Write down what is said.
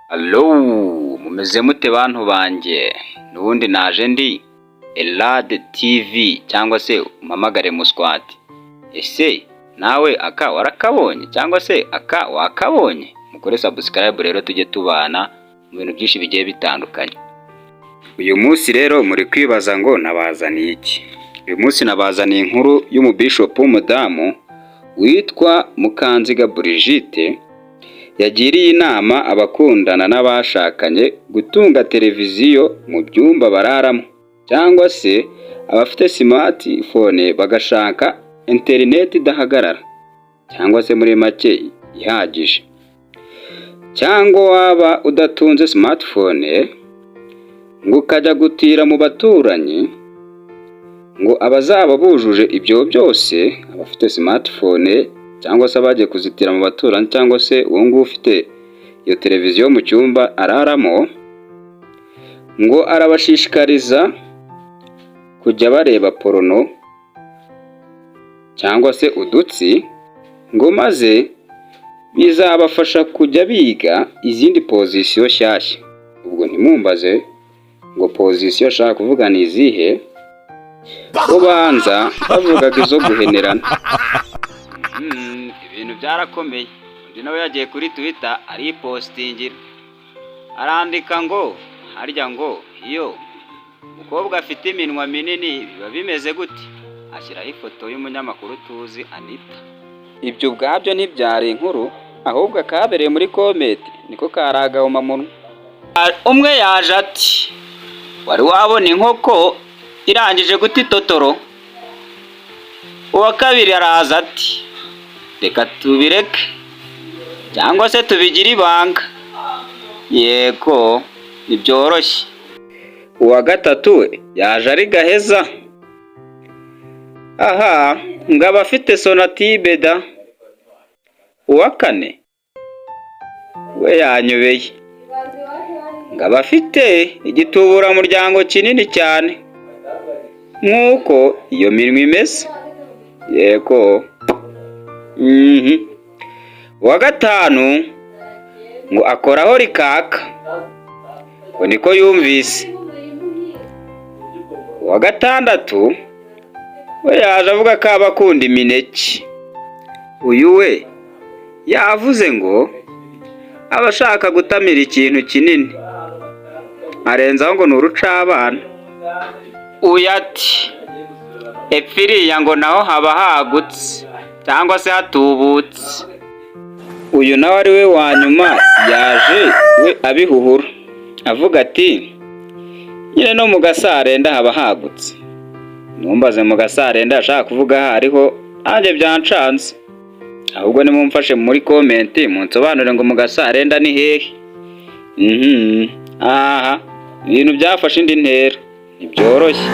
Hello, mumeze mute bantu banjye? Nubundi naje ndi Elad TV cyangwa se umpamagare muswati. Ese nawe aka warakabonye cyangwa se aka wakabonye? Mukore subscribe rero tujye tubana mu bintu byinshi bigiye bitandukanye. Uyu munsi rero muri kwibaza ngo nabazaniye iki? Uyu munsi nabazaniye inkuru y'umubishop w'umudamu witwa Mukanziga Brigitte, yagiriye inama abakundana n'abashakanye gutunga televiziyo mu byumba bararamo, cyangwa se abafite smartphone bagashaka internet idahagarara, cyangwa se muri make ihagije. Cyangwa waba udatunze smartphone ngo ukajya gutira mu baturanyi, ngo abazaba bujuje ibyo byose, abafite smartphone cyangwa se abagiye kuzitira mu baturanyi, cyangwa se uwo nguwo ufite iyo televiziyo mu cyumba araramo, ngo arabashishikariza kujya bareba porono cyangwa se udutsi, ngo maze bizabafasha kujya biga izindi pozisiyo shyashya. Ubwo ntimumbaze ngo pozisiyo ashaka kuvuga ni izihe, ubanza bavugaga izo guhenerana. Ibintu byarakomeye. Undi nawe yagiye kuri Twitter aripostingira, arandika ngo harya ngo iyo umukobwa afite iminwa minini biba bimeze gute, ashyiraho ifoto y'umunyamakuru tuzi Anita. Ibyo ubwabyo ntibyari inkuru, ahubwo akabereye muri comment niko karagahoma munwa. Umwe yaje ati, wari wabona inkoko irangije guta itotoro? Uwa kabiri araza ati, reka tubireke cyangwa se tubigire ibanga. Yego ntibyoroshye. Uwa gatatu we yaje ari gaheza, aha ngo abafite sonatibe da. Uwa kane we yanyobeye, ngo abafite igituburamuryango kinini cyane nk'uko iyo minwa imeze. Yego. Uwa gatanu ngo akoraho rikaka, ngo niko yumvise. Uwa gatandatu we yaje avuga ko aba akunda imineke. Uyu we yavuze ngo aba ashaka gutamira ikintu kinini, arenzaho ngo ni urucabana. Uyu ati, epfiriya ngo naho haba hagutse cyangwa se hatubutse. Uyu nawe ari we wa nyuma yaje we abihuhura, avuga ati nyine no mu gasarenda haba hagutse. Numbaze mu gasarenda ashaka kuvuga hariho nanjye byancanze, ahubwo nimumfashe muri comment munsobanure ngo mu gasarenda ni hehe. Aha ibintu byafashe indi ntera, ntibyoroshye.